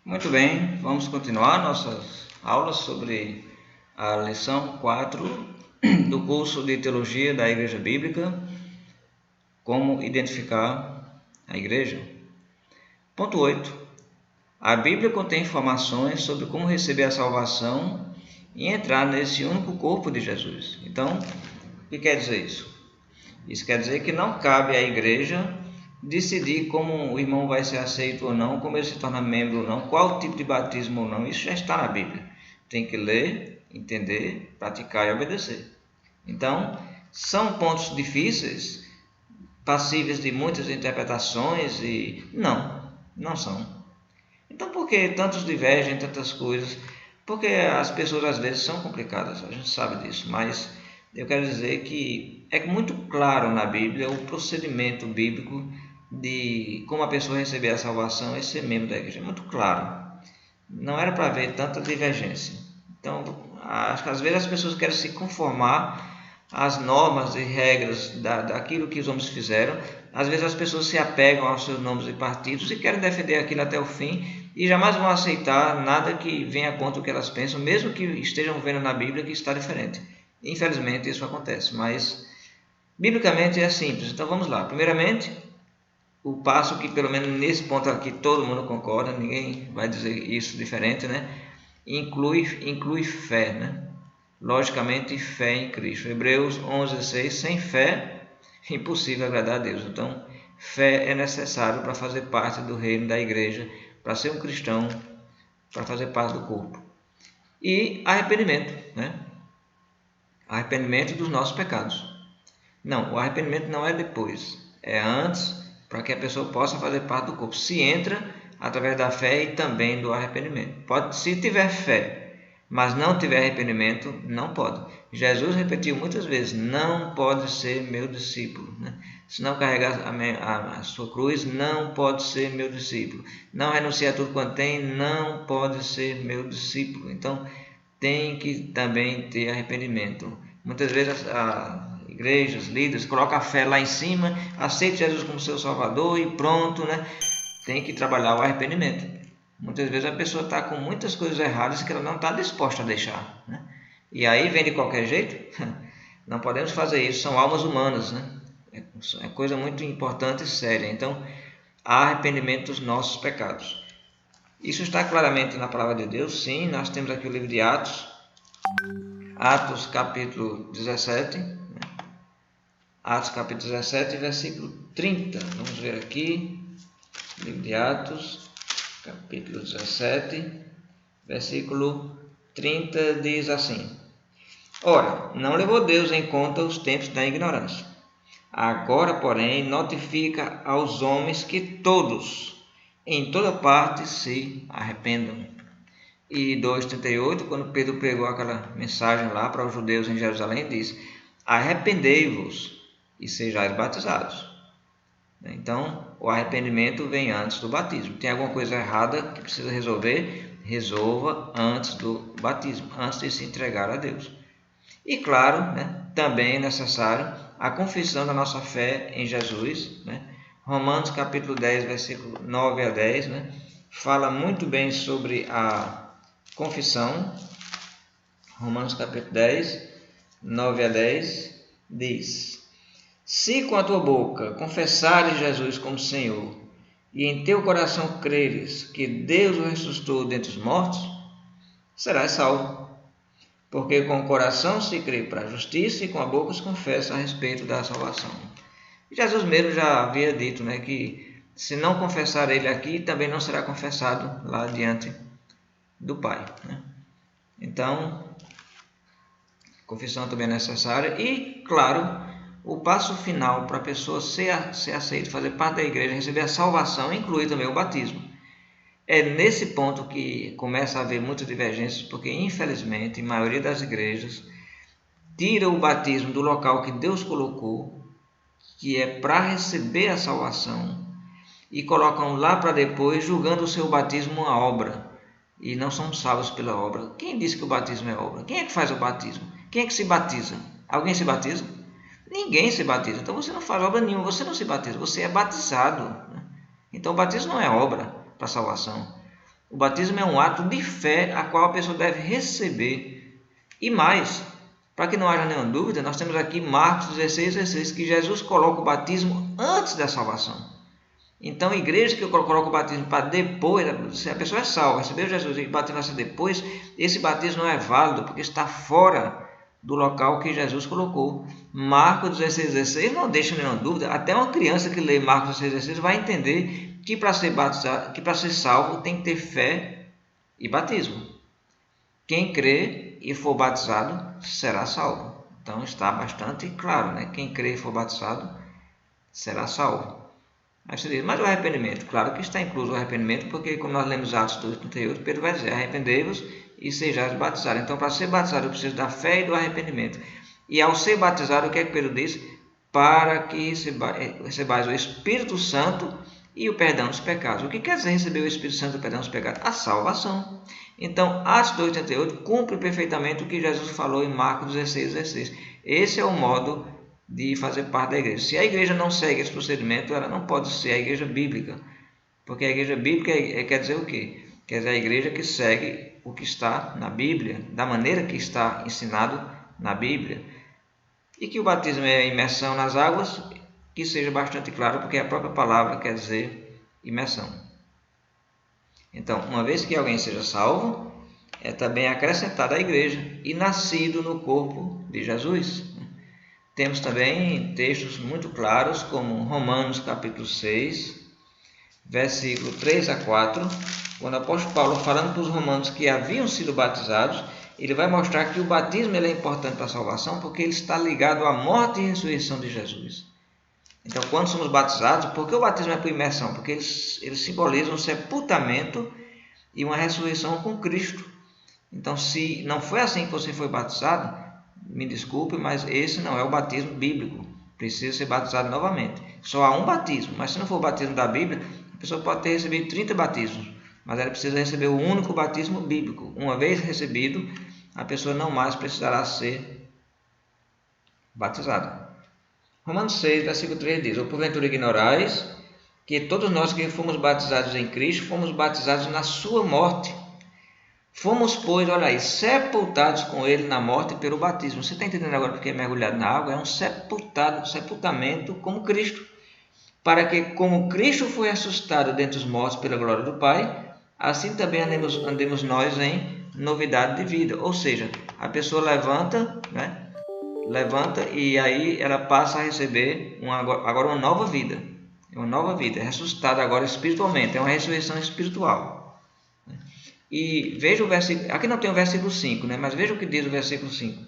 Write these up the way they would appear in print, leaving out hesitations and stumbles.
Muito bem, vamos continuar nossas aulas sobre a lição 4 do curso de Teologia da Igreja Bíblica, como identificar a Igreja. Ponto 8. A Bíblia contém informações sobre como receber a salvação e entrar nesse único corpo de Jesus. Então, o que quer dizer isso? Isso quer dizer que não cabe à Igreja decidir como o irmão vai ser aceito ou não, como ele se torna membro ou não, qual tipo de batismo ou não. Isso já está na Bíblia. Tem que ler, entender, praticar e obedecer. Então, são pontos difíceis, passíveis de muitas interpretações e não são. Então, por que tantos divergem, tantas coisas? Porque as pessoas às vezes são complicadas, a gente sabe disso, mas eu quero dizer que é muito claro na Bíblia o procedimento bíblico de como a pessoa receber a salvação e ser membro da igreja. É muito claro. Não era para haver tanta divergência. Então, acho que às vezes as pessoas querem se conformar às normas e regras daquilo que os homens fizeram. Às vezes as pessoas se apegam aos seus nomes e partidos e querem defender aquilo até o fim e jamais vão aceitar nada que venha contra o que elas pensam, mesmo que estejam vendo na Bíblia que está diferente. Infelizmente isso acontece, mas biblicamente é simples. Então vamos lá. Primeiramente, o passo que pelo menos nesse ponto aqui todo mundo concorda, ninguém vai dizer isso diferente, né? Inclui fé, né? Logicamente, fé em Cristo. Hebreus 11:6, sem fé é impossível agradar a Deus. Então, fé é necessário para fazer parte do reino da igreja, para ser um cristão, para fazer parte do corpo. E arrependimento, né? Arrependimento dos nossos pecados. Não, o arrependimento não é depois, é antes, para que a pessoa possa fazer parte do corpo. Se entra através da fé e também do arrependimento. Se tiver fé, mas não tiver arrependimento, não pode. Jesus repetiu muitas vezes, não pode ser meu discípulo, né? Se não carregar a sua cruz, não pode ser meu discípulo. Não renunciar a tudo quanto tem, não pode ser meu discípulo. Então, tem que também ter arrependimento. Muitas vezes igrejas, líderes, colocam a fé lá em cima, aceita Jesus como seu salvador e pronto, né? Tem que trabalhar o arrependimento. Muitas vezes a pessoa está com muitas coisas erradas que ela não está disposta a deixar, né? E aí vem de qualquer jeito? Não podemos fazer isso, são almas humanas, né? É coisa muito importante e séria. Então, há arrependimento dos nossos pecados. Isso está claramente na palavra de Deus, sim. Nós temos aqui o livro de Atos, Atos capítulo 17, né? Atos capítulo 17, versículo 30. Vamos ver aqui, livro de Atos, capítulo 17, versículo 30, diz assim: Ora, não levou Deus em conta os tempos da ignorância. Agora, porém, notifica aos homens que todos, em toda parte, se arrependam. E 2,38, quando Pedro pregou aquela mensagem lá para os judeus em Jerusalém, diz: Arrependei-vos e sejais batizados. Então, o arrependimento vem antes do batismo. Tem alguma coisa errada que precisa resolver? Resolva antes do batismo, antes de se entregar a Deus. E claro, né, também é necessário a confissão da nossa fé em Jesus, né? Romanos capítulo 10, versículo 9 a 10, né, fala muito bem sobre a confissão. Romanos capítulo 10, 9 a 10, diz: Se com a tua boca confessares Jesus como Senhor, e em teu coração creres que Deus o ressuscitou dentre os mortos, serás salvo. Porque com o coração se crê para a justiça e com a boca se confessa a respeito da salvação. Jesus mesmo já havia dito, né, que se não confessar ele aqui, também não será confessado lá diante do Pai, né? Então, confissão também é necessária e, claro, o passo final para a pessoa ser aceita, fazer parte da igreja, receber a salvação, inclui também o batismo. É nesse ponto que começa a haver muitas divergências, porque infelizmente a maioria das igrejas tira o batismo do local que Deus colocou, que é para receber a salvação, e colocam lá para depois, julgando o seu batismo uma obra, e não são salvos pela obra. Quem disse que o batismo é obra? Quem é que faz o batismo? Quem é que se batiza? Alguém se batiza? Ninguém se batiza. Então você não faz obra nenhuma, você não se batiza, você é batizado, né? Então o batismo não é obra para salvação. O batismo é um ato de fé a qual a pessoa deve receber. E mais, para que não haja nenhuma dúvida, nós temos aqui Marcos 16, que Jesus coloca o batismo antes da salvação. Então, igreja que coloca o batismo para depois, se a pessoa é salva, recebeu Jesus e o batismo vai ser depois, esse batismo não é válido, porque está fora do local que Jesus colocou. Marcos 16 não deixa nenhuma dúvida, até uma criança que lê Marcos 16 vai entender que para ser batizado, que para ser salvo tem que ter fé e batismo. Quem crê e for batizado será salvo. Então está bastante claro, né? Quem crê e for batizado será salvo. Aí você diz, mas o arrependimento? Claro que está incluso o arrependimento, porque como nós lemos Atos 2:38, Pedro vai dizer, arrependei-vos e sejais batizados. Então, para ser batizado, eu preciso da fé e do arrependimento. E ao ser batizado, o que é que Pedro diz? Para que recebais o Espírito Santo e o perdão dos pecados. O que quer dizer receber o Espírito Santo e o perdão dos pecados? A salvação. Então, Atos 2:38 cumpre perfeitamente o que Jesus falou em Marcos 16. Esse é o modo de fazer parte da igreja. Se a igreja não segue esse procedimento, ela não pode ser a igreja bíblica. Porque a igreja bíblica quer dizer o quê? Quer dizer a igreja que segue o que está na Bíblia, da maneira que está ensinado na Bíblia. E que o batismo é a imersão nas águas, que seja bastante claro, porque a própria palavra quer dizer imersão. Então, uma vez que alguém seja salvo, é também acrescentado à igreja e nascido no corpo de Jesus. Temos também textos muito claros, como Romanos capítulo 6, versículo 3 a 4, quando o apóstolo Paulo, falando para os romanos que haviam sido batizados, ele vai mostrar que o batismo é importante para a salvação, porque ele está ligado à morte e ressurreição de Jesus. Então, quando somos batizados, por que o batismo é por imersão? Porque eles simbolizam um sepultamento e uma ressurreição com Cristo. Então, se não foi assim que você foi batizado, me desculpe, mas esse não é o batismo bíblico. Precisa ser batizado novamente. Só há um batismo, mas se não for o batismo da Bíblia, a pessoa pode ter recebido 30 batismos, mas ela precisa receber o único batismo bíblico. Uma vez recebido, a pessoa não mais precisará ser batizada. Romanos 6, versículo 3 diz, ou porventura ignorais que todos nós que fomos batizados em Cristo, fomos batizados na sua morte. Fomos, pois, olha aí, sepultados com ele na morte pelo batismo. Você está entendendo agora porque é mergulhado na água? É um sepultamento como Cristo. Para que, como Cristo foi ressuscitado dentre os mortos pela glória do Pai, assim também andemos nós em novidade de vida. Ou seja, a pessoa levanta, né? Levanta e aí ela passa a receber agora uma nova vida. É uma nova vida, é ressuscitada agora espiritualmente, é uma ressurreição espiritual. E veja o versículo, aqui não tem o versículo 5, né? Mas veja o que diz o versículo 5.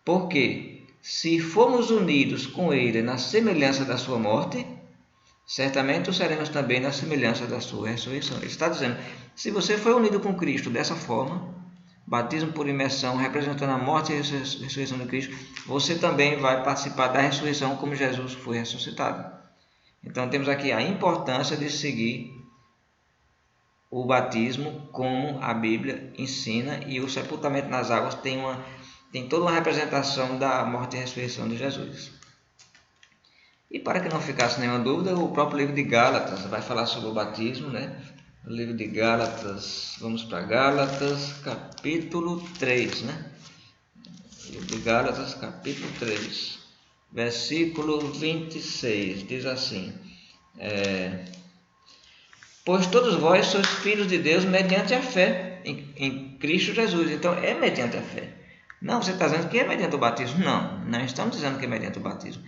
Porque se formos unidos com ele na semelhança da sua morte, certamente o seremos também na semelhança da sua ressurreição. Ele está dizendo, se você foi unido com Cristo dessa forma, batismo por imersão, representando a morte e a ressurreição de Cristo, você também vai participar da ressurreição como Jesus foi ressuscitado. Então temos aqui a importância de seguir o batismo como a Bíblia ensina, e o sepultamento nas águas tem toda uma representação da morte e ressurreição de Jesus. E para que não ficasse nenhuma dúvida, o próprio livro de Gálatas vai falar sobre o batismo, né? O livro de Gálatas, vamos para Gálatas, capítulo 3, né? O livro de Gálatas, capítulo 3, versículo 26, diz assim, pois todos vós sois filhos de Deus mediante a fé em Cristo Jesus. Então, é mediante a fé. Não, você está dizendo que é mediante o batismo? Não estamos dizendo que é mediante o batismo.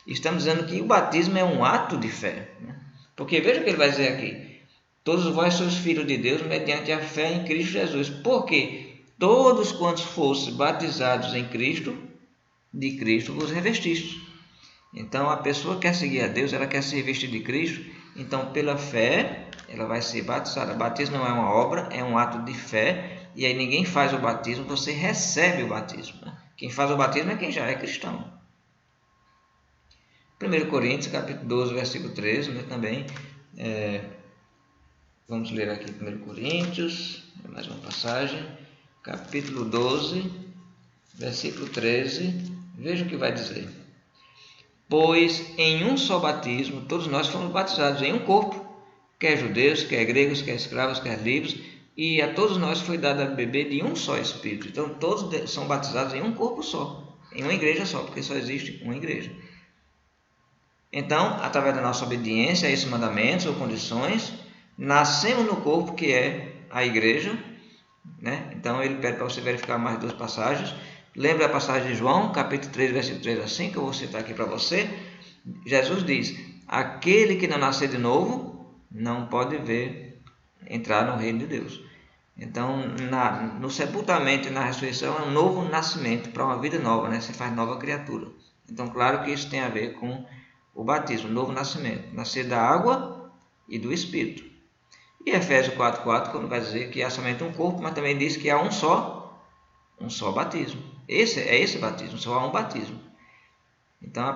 Estamos dizendo que o batismo é um ato de fé. Né? Porque veja o que ele vai dizer aqui. Todos vós sois filhos de Deus mediante a fé em Cristo Jesus. Porque todos quantos fossem batizados em Cristo, de Cristo vos revestistes. Então, a pessoa quer seguir a Deus, ela quer se revestir de Cristo. Então, pela fé, ela vai ser batizada. O batismo não é uma obra, é um ato de fé. E aí ninguém faz o batismo, você recebe o batismo. Né? Quem faz o batismo é quem já é cristão. 1 Coríntios, capítulo 12, versículo 13, né, também. Vamos ler aqui 1 Coríntios, mais uma passagem. Capítulo 12, versículo 13. Veja o que vai dizer. Pois em um só batismo, todos nós fomos batizados em um corpo, quer judeus, quer gregos, quer escravos, quer livres, e a todos nós foi dado a beber de um só Espírito. Então todos são batizados em um corpo só, em uma igreja só, porque só existe uma igreja. Então, através da nossa obediência a esses mandamentos ou condições, nascemos no corpo que é a igreja, né? Então ele pede para você verificar mais duas passagens. Lembra a passagem de João, capítulo 3, versículo 3 a 5, que eu vou citar aqui para você. Jesus diz: aquele que não nascer de novo não pode entrar no reino de Deus. Então, no sepultamento e na ressurreição é um novo nascimento para uma vida nova, né? Você faz nova criatura. Então, claro que isso tem a ver com o batismo, o novo nascimento, nascer da água e do Espírito. E Efésios 4,4, quando vai dizer que há somente um corpo, mas também diz que há um só batismo. Esse batismo, só há um batismo. Então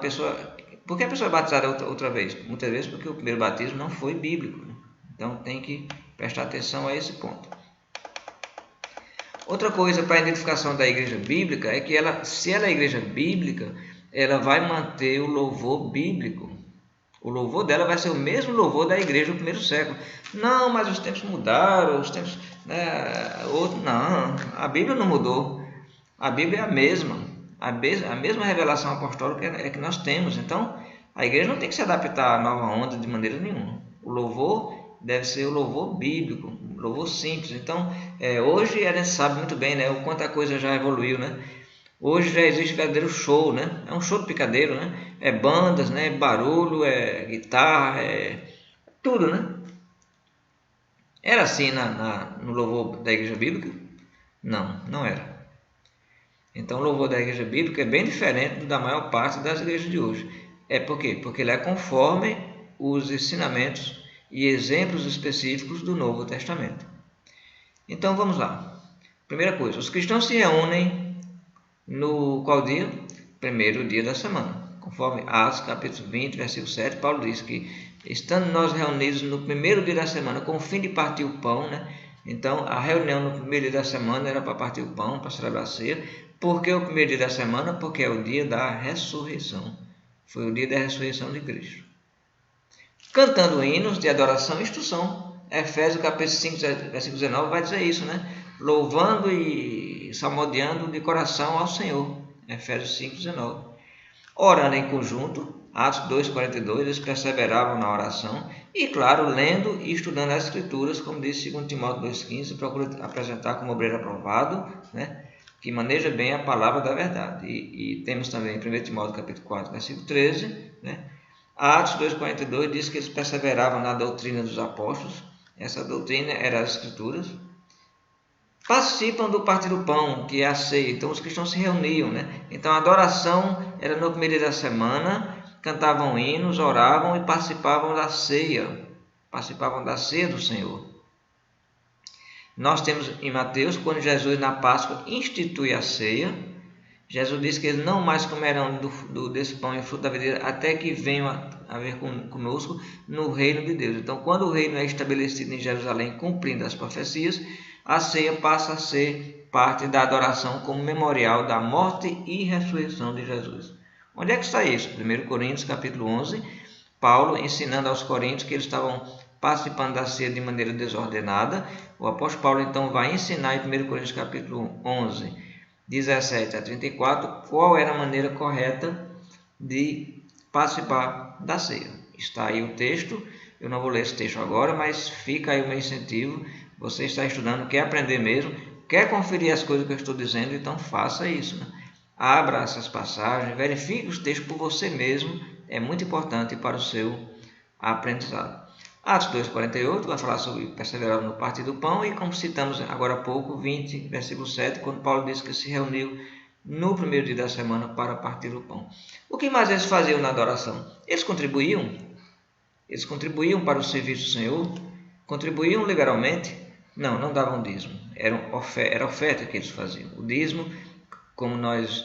por que a pessoa é batizada outra vez? Muitas vezes porque o primeiro batismo não foi bíblico, né? Então tem que prestar atenção a esse ponto. Outra coisa para a identificação da igreja bíblica é que se ela é igreja bíblica, ela vai manter o louvor bíblico. O louvor dela vai ser o mesmo louvor da igreja do primeiro século. Não, mas os tempos mudaram, os tempos... Não, a Bíblia não mudou. A Bíblia é a mesma. A mesma revelação apostólica é que nós temos. Então, a igreja não tem que se adaptar à nova onda de maneira nenhuma. O louvor deve ser o louvor bíblico, um louvor simples. Então, hoje a gente sabe muito bem, né, o quanto a coisa já evoluiu, né? Hoje já existe verdadeiro show, né? É um show de picadeiro, né? É bandas, né? Barulho, é guitarra, é tudo, né? Era assim no louvor da igreja bíblica? Não, não era. Então o louvor da igreja bíblica é bem diferente da maior parte das igrejas de hoje. Por quê? Porque ele é conforme os ensinamentos e exemplos específicos do Novo Testamento. Então vamos lá. Primeira coisa, os cristãos se reúnem no qual dia? Primeiro dia da semana. Conforme Atos capítulo 20, versículo 7, Paulo diz que estando nós reunidos no primeiro dia da semana com o fim de partir o pão, né? Então a reunião no primeiro dia da semana era para partir o pão, para celebrar a ceia. Por que o primeiro dia da semana? Porque é o dia da ressurreição. Foi o dia da ressurreição de Cristo. Cantando hinos de adoração e instrução. Efésios capítulo 5, versículo 19 vai dizer isso, né? Louvando e salmodiando de coração ao Senhor. Efésios 5, 19. Orando em conjunto. Atos 2,42, eles perseveravam na oração. E, claro, lendo e estudando as Escrituras, como disse 2 Timóteo 2,15, procura apresentar como obreiro aprovado, né? Que maneja bem a palavra da verdade. E temos também 1 Timóteo capítulo 4, versículo 13, né? Atos 2,42 diz que eles perseveravam na doutrina dos apóstolos. Essa doutrina era as Escrituras. Participam do partir do pão, que é a ceia. Então os cristãos se reuniam, né? Então a adoração era no primeiro dia da semana, cantavam hinos, oravam e participavam da ceia. Participavam da ceia do Senhor. Nós temos em Mateus, quando Jesus na Páscoa institui a ceia, Jesus diz que eles não mais comerão desse pão e fruto da videira até que venham a ver conosco no reino de Deus. Então, quando o reino é estabelecido em Jerusalém, cumprindo as profecias, a ceia passa a ser parte da adoração como memorial da morte e ressurreição de Jesus. Onde é que está isso? 1 Coríntios capítulo 11, Paulo ensinando aos coríntios que eles estavam participando da ceia de maneira desordenada. O apóstolo Paulo então vai ensinar em 1 Coríntios capítulo 11, 17 a 34, qual era a maneira correta de participar da ceia. Está aí o texto, eu não vou ler esse texto agora, mas fica aí o meu incentivo. Você está estudando, quer aprender mesmo, quer conferir as coisas que eu estou dizendo, então faça isso, né? Abra essas passagens, verifique os textos por você mesmo, é muito importante para o seu aprendizado. Atos 2,48 vai falar sobre perseverar no partir do pão e, como citamos agora há pouco, 20, versículo 7, quando Paulo diz que se reuniu no primeiro dia da semana para partir o pão. O que mais eles faziam na adoração? Eles contribuíam para o serviço do Senhor? Contribuíam liberalmente? Não davam dízimo. Era oferta que eles faziam. O dízimo, como nós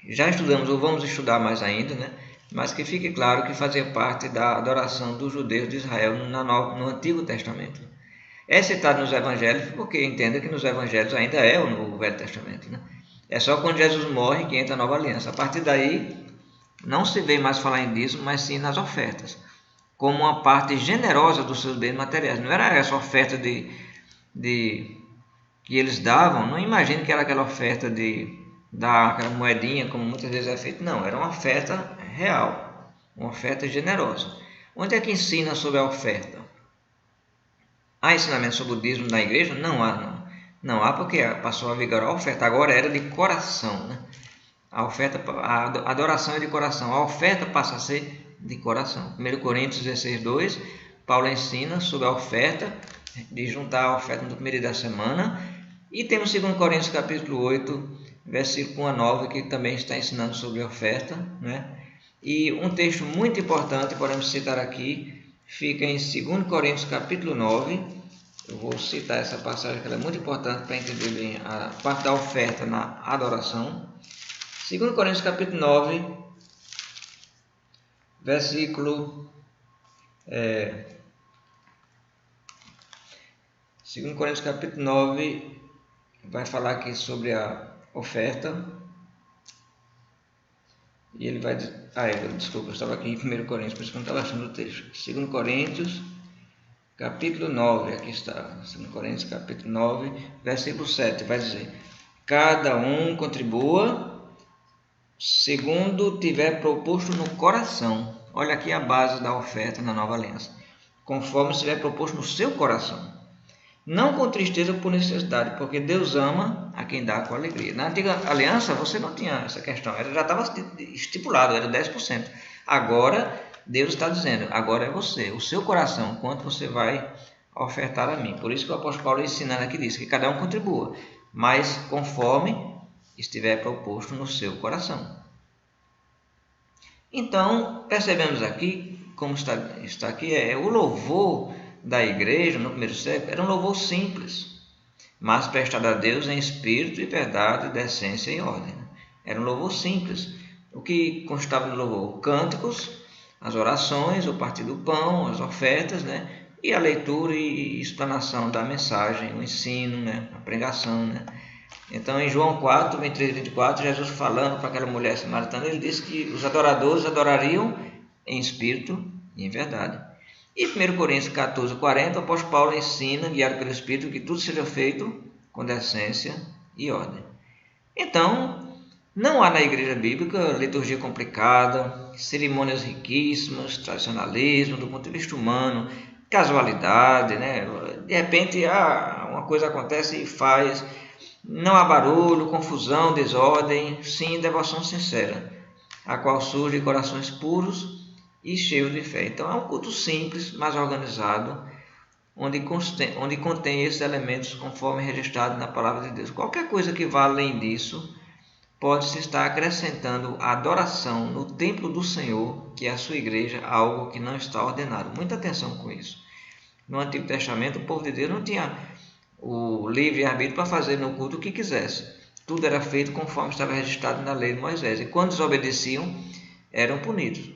já estudamos ou vamos estudar mais ainda, né? Mas que fique claro que fazia parte da adoração dos judeus de Israel no Antigo Testamento. É citado nos Evangelhos porque entenda que nos Evangelhos ainda é o Velho Testamento, né? É só quando Jesus morre que entra a nova aliança. A partir daí, não se vê mais falar em dízimo, mas sim nas ofertas. como uma parte generosa dos seus bens materiais. Não era essa oferta que eles davam, não imagine que era aquela oferta de dar aquela moedinha, como muitas vezes é feito. Não, era uma oferta real, uma oferta generosa. Onde é que ensina sobre a oferta? Há ensinamento sobre o dízimo na igreja? Não há, não. Não há, porque passou a vigorar a oferta. Agora era de coração, né? A adoração é de coração. A oferta passa a ser de coração. 1 Coríntios 16, 2, Paulo ensina sobre a oferta, de juntar a oferta no primeiro dia da semana. E temos 2 Coríntios capítulo 8, versículo 1 a 9, que também está ensinando sobre a oferta, né? E um texto muito importante, podemos citar aqui, fica em 2 Coríntios capítulo 9. Eu vou citar essa passagem, que ela é muito importante para entender bem a parte da oferta na adoração. 2 Coríntios capítulo 9, versículo 2 Coríntios capítulo 9 vai falar aqui sobre a oferta. E ele vai dizer... desculpa, eu estava aqui em 1 Coríntios, por isso que eu não estava achando o texto. 2 Coríntios capítulo 9, aqui está. 2 Coríntios capítulo 9, versículo 7, vai dizer: cada um contribua segundo tiver proposto no coração. Olha aqui a base da oferta na nova aliança. Conforme estiver proposto no seu coração. Não com tristeza ou por necessidade, porque Deus ama a quem dá com alegria. Na antiga aliança você não tinha essa questão, já estava estipulado, era 10%. Agora Deus está dizendo, agora é você, o seu coração, quanto você vai ofertar a mim. Por isso que o apóstolo Paulo ensinando aqui diz que cada um contribua, mas conforme estiver proposto no seu coração. Então, percebemos aqui, como está aqui, o louvor da igreja no primeiro século era um louvor simples, mas prestado a Deus em espírito e verdade, decência e ordem. Era um louvor simples. O que constava no louvor? Cânticos, as orações, o partir do pão, as ofertas, né? E a leitura e explanação da mensagem, o ensino, né? A pregação, né? Então, em João 4, 23 e 24, Jesus falando para aquela mulher samaritana, ele disse que os adoradores adorariam em espírito e em verdade. E 1 Coríntios 14, 40, o apóstolo Paulo ensina, guiado pelo Espírito, que tudo seja feito com decência e ordem. Então, não há na igreja bíblica liturgia complicada, cerimônias riquíssimas, tradicionalismo do ponto de vista humano, casualidade, né? De repente, uma coisa acontece e faz... Não há barulho, confusão, desordem, sim devoção sincera, a qual surge de corações puros e cheios de fé. Então é um culto simples, mas organizado, onde contém esses elementos conforme registrado na palavra de Deus. Qualquer coisa que vá além disso pode-se estar acrescentando a adoração no templo do Senhor, que é a sua igreja, algo que não está ordenado. Muita atenção com isso. No Antigo Testamento, o povo de Deus não tinha o livre-arbítrio para fazer no culto o que quisesse. Tudo era feito conforme estava registrado na lei de Moisés. E quando desobedeciam, eram punidos.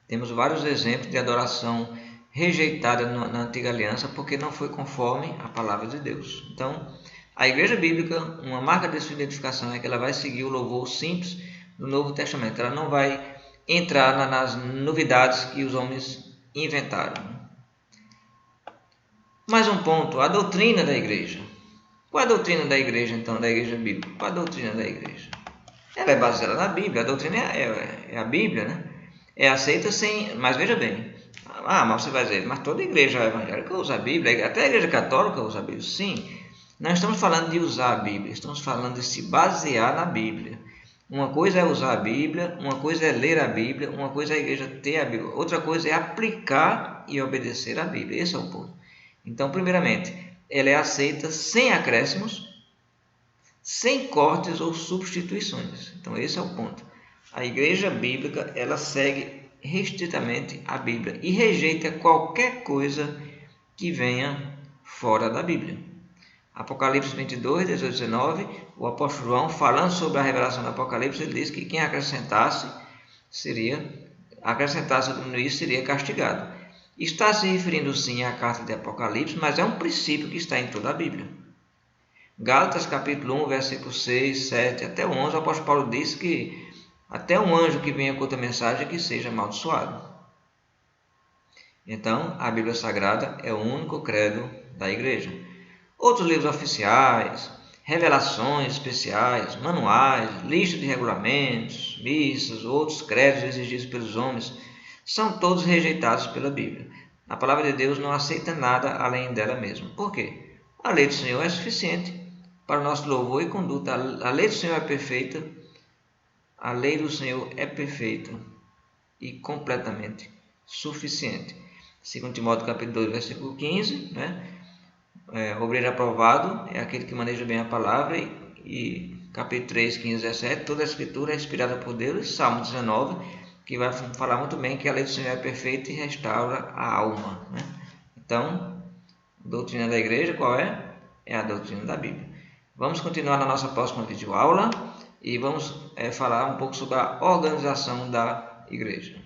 Temos vários exemplos de adoração rejeitada na antiga aliança porque não foi conforme a palavra de Deus. Então, a igreja bíblica, uma marca de sua identificação é que ela vai seguir o louvor simples do Novo Testamento. Ela não vai entrar nas novidades que os homens inventaram. Mais um ponto, a doutrina da igreja. Qual é a doutrina da igreja, então, da igreja bíblica? Qual é a doutrina da igreja? Ela é baseada na Bíblia, a doutrina é a Bíblia, né? É aceita sem... Mas veja bem, mas você vai dizer, mas toda igreja evangélica usa a Bíblia, até a igreja católica usa a Bíblia. Sim, não estamos falando de usar a Bíblia, estamos falando de se basear na Bíblia. Uma coisa é usar a Bíblia, uma coisa é ler a Bíblia, uma coisa é a igreja ter a Bíblia, outra coisa é aplicar e obedecer a Bíblia. Esse é o ponto. Então, primeiramente, ela é aceita sem acréscimos, sem cortes ou substituições. Então, esse é o ponto. A igreja bíblica, ela segue restritamente a Bíblia e rejeita qualquer coisa que venha fora da Bíblia. Apocalipse 22, 18 e 19, o apóstolo João, falando sobre a revelação do Apocalipse, ele diz que quem acrescentasse ou diminuísse seria castigado. Está se referindo sim à carta de Apocalipse, mas é um princípio que está em toda a Bíblia. Gálatas capítulo 1, versículo 6, 7 até 11, o apóstolo Paulo diz que até um anjo que venha com outra mensagem que seja amaldiçoado. Então, a Bíblia Sagrada é o único credo da igreja. Outros livros oficiais, revelações especiais, manuais, lista de regulamentos, missas, outros credos exigidos pelos homens, são todos rejeitados pela Bíblia. A palavra de Deus não aceita nada além dela mesma. Por quê? A lei do Senhor é suficiente para o nosso louvor e conduta. A lei do Senhor é perfeita. A lei do Senhor é perfeita e completamente suficiente. 2 Timóteo capítulo 2, versículo 15, né? Obreiro aprovado é aquele que maneja bem a palavra, e capítulo 3, 15, 17, toda a escritura é inspirada por Deus. Salmo 19, que vai falar muito bem que a lei do Senhor é perfeita e restaura a alma, né? Então, a doutrina da igreja qual é? É a doutrina da Bíblia. Vamos continuar na nossa próxima videoaula e vamos falar um pouco sobre a organização da igreja.